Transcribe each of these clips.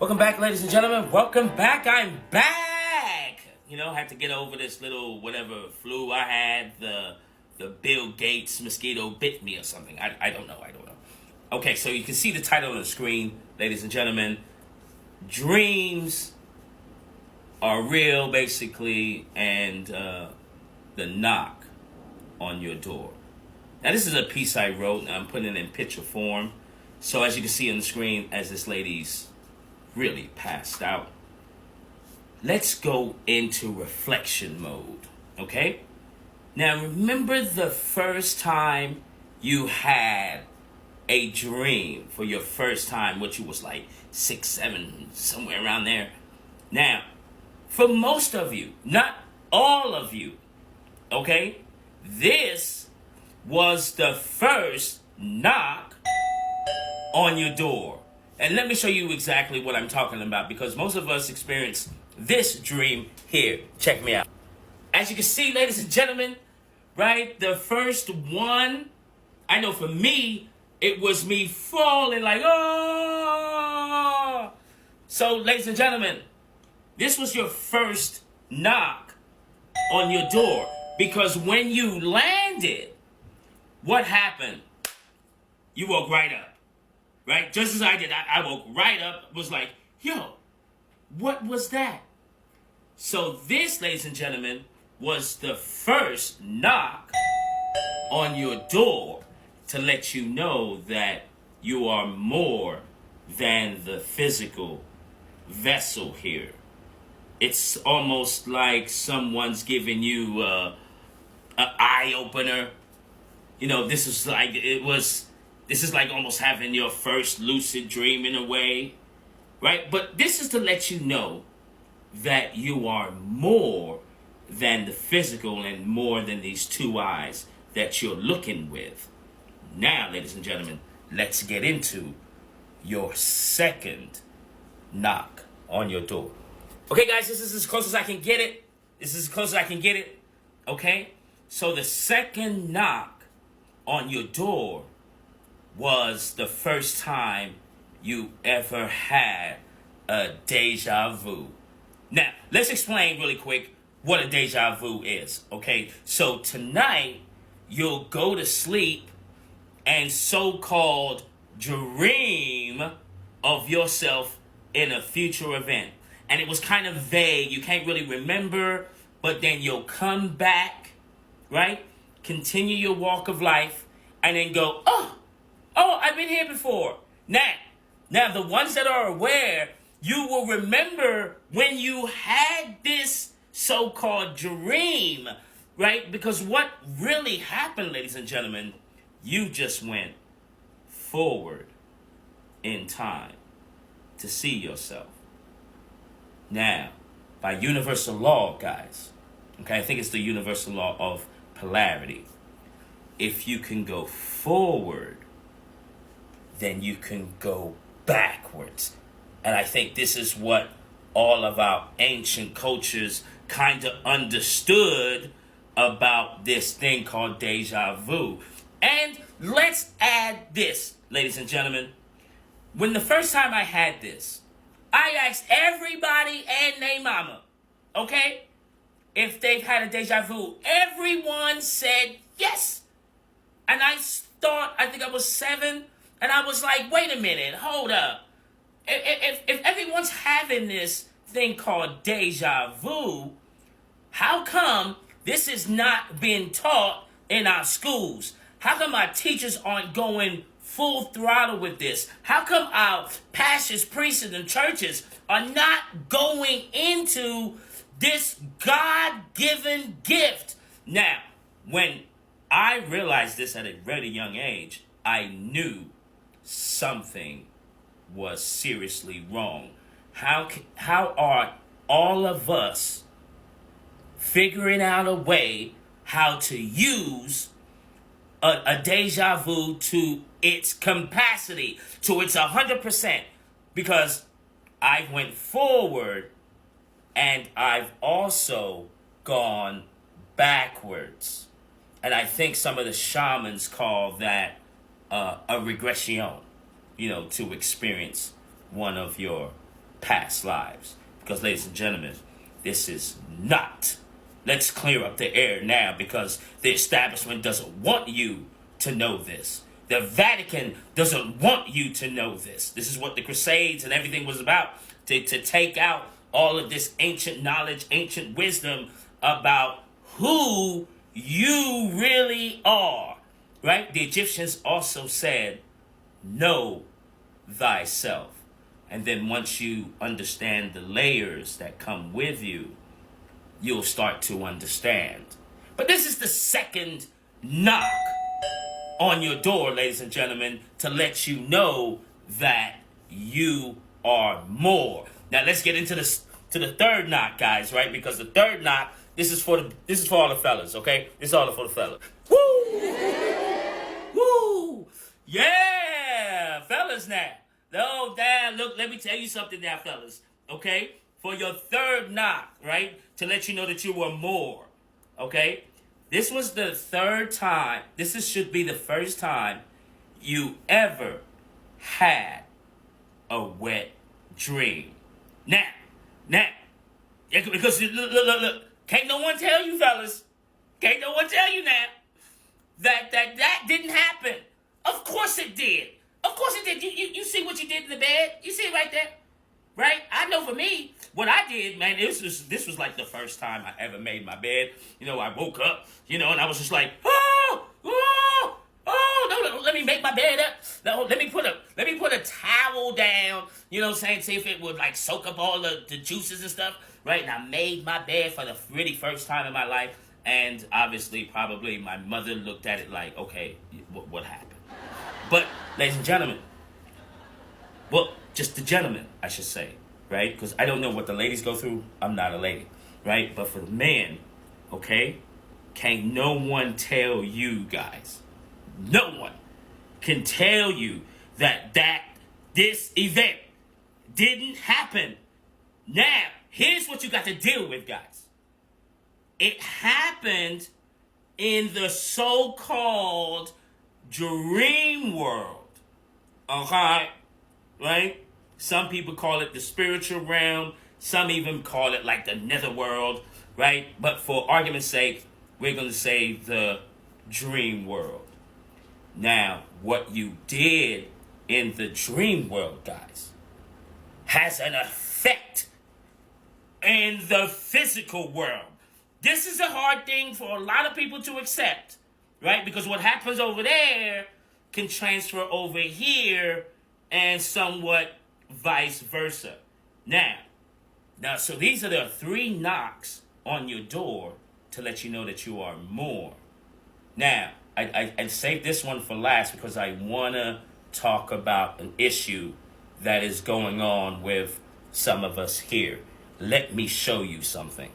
Welcome back, ladies and gentlemen. Welcome back. I'm back. I had to get over this little whatever flu I had. The Bill Gates mosquito bit me or something. I don't know. Okay, so you can see the title on the screen, ladies and gentlemen. Dreams are real, basically, and the knock on your door. Now, this is a piece I wrote, and I'm putting it in picture form. So as you can see on the screen, as this lady's really passed out, let's go into reflection mode, okay? Now, remember the first time you had a dream for your first time, which you was like 6, 7, somewhere around there. Now, for most of you, not all of you, okay, this was the first knock on your door. And let me show you exactly what I'm talking about, because most of us experience this dream here. Check me out. As you can see, ladies and gentlemen, right, the first one, I know for me, it was me falling like, oh. So, ladies and gentlemen, this was your first knock on your door, because when you landed, what happened? You woke right up, right? Just as I did, I woke right up, was like, yo, what was that? So this, ladies and gentlemen, was the first knock on your door to let you know that you are more than the physical vessel here. It's almost like someone's giving you an eye-opener. This is like almost having your first lucid dream in a way, right? But this is to let you know that you are more than the physical and more than these two eyes that you're looking with. Now, ladies and gentlemen, let's get into your second knock on your door. Okay, guys, this is as close as I can get it. Okay? So the second knock on your door was the first time you ever had a deja vu. Now, let's explain really quick what a deja vu is, okay? So tonight, you'll go to sleep and so-called dream of yourself in a future event. And it was kind of vague. You can't really remember, but then you'll come back, right? Continue your walk of life, and then go, oh, I've been here before. Now, the ones that are aware, you will remember when you had this so-called dream, right? Because what really happened, ladies and gentlemen, you just went forward in time to see yourself. Now, by universal law, guys, okay, I think it's the universal law of polarity. If you can go forward, then you can go backwards. And I think this is what all of our ancient cultures kind of understood about this thing called deja vu. And let's add this, ladies and gentlemen. When the first time I had this, I asked everybody and their mama, okay, if they've had a deja vu. Everyone said yes. And I think I was 7, and I was like, wait a minute, hold up. If everyone's having this thing called deja vu, how come this is not being taught in our schools? How come our teachers aren't going full throttle with this? How come our pastors, priests, and churches are not going into this God-given gift? Now, when I realized this at a very young age, I knew something was seriously wrong. How are all of us figuring out a way how to use a deja vu to its capacity, to its 100%? Because I went forward and I've also gone backwards. And I think some of the shamans call that a regression, to experience one of your past lives. Because, ladies and gentlemen, this is not. Let's clear up the air now, because the establishment doesn't want you to know this. The Vatican doesn't want you to know this. This is what the Crusades and everything was about, to take out all of this ancient knowledge, ancient wisdom about who you really are, right? The Egyptians also said, know thyself. And then once you understand the layers that come with you, you'll start to understand. But this is the second knock on your door, ladies and gentlemen, to let you know that you are more. Now let's get into the third knock, guys, right? Because the third knock, this is for all the fellas, okay? This is all for the fellas. Woo! Woo! Yeah, fellas now. No, damn, look, let me tell you something now, fellas, okay? For your third knock, right? To let you know that you were more, okay? This was the third time, should be the first time you ever had a wet dream. Now, because look, can't no one tell you, fellas, can't no one tell you now that didn't happen. Of course it did. Of course it did. You see what you did in the bed? You see it right there? Right? I know for me, what I did, man, this was like the first time I ever made my bed. You know, I woke up, you know, and I was just like, no, let me make my bed up. No, let me put a towel down, you know what I'm saying, see if it would like soak up all the juices and stuff, right? And I made my bed for the really first time in my life, and obviously, probably my mother looked at it like, okay, what happened? But, ladies and gentlemen, well, just the gentlemen, I should say, right? Because I don't know what the ladies go through. I'm not a lady, right? But for the men, okay, can't no one tell you guys, no one can tell you that this event didn't happen. Now, here's what you got to deal with, guys. It happened in the so-called dream world, okay? Right? Some people call it the spiritual realm. Some even call it like the netherworld, right? But for argument's sake, we're going to say the dream world. Now, what you did in the dream world, guys, has an effect in the physical world. This is a hard thing for a lot of people to accept, right? Because what happens over there can transfer over here, and somewhat vice versa. Now, so these are the 3 knocks on your door to let you know that you are more. Now, I saved this one for last because I want to talk about an issue that is going on with some of us here. Let me show you something.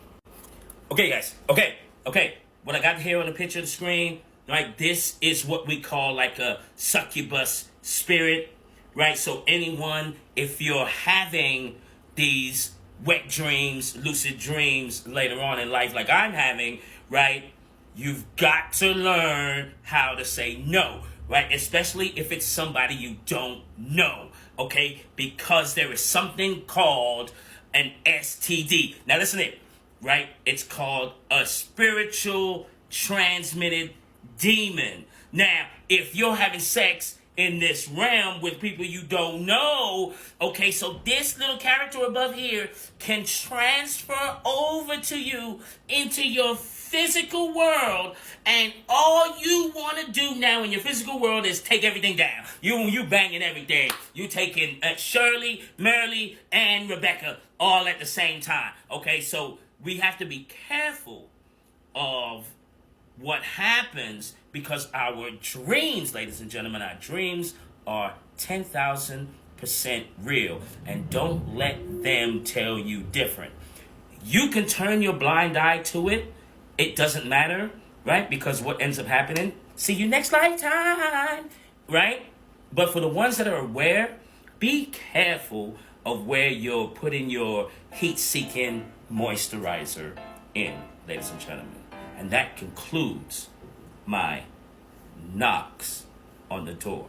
Okay, guys. Okay. What I got here on the picture of the screen, right, this is what we call like a succubus spirit. Right, so anyone, if you're having these wet dreams, lucid dreams later on in life like I'm having, right, you've got to learn how to say no, right? Especially if it's somebody you don't know, okay? Because there is something called an STD. Now listen to it, right? It's called a spiritual transmitted demon. Now, if you're having sex in this realm with people you don't know, okay, so this little character above here can transfer over to you into your physical world, and all you want to do now in your physical world is take everything down. You banging everything. You taking Shirley, Merle, and Rebecca all at the same time, okay? So we have to be careful of what happens, because our dreams, ladies and gentlemen, our dreams are 10,000% real, and don't let them tell you different. You can turn your blind eye to it. It doesn't matter, right? Because what ends up happening, see you next lifetime, right? But for the ones that are aware, be careful of where you're putting your heat-seeking moisturizer in, ladies and gentlemen. And that concludes my knocks on the door.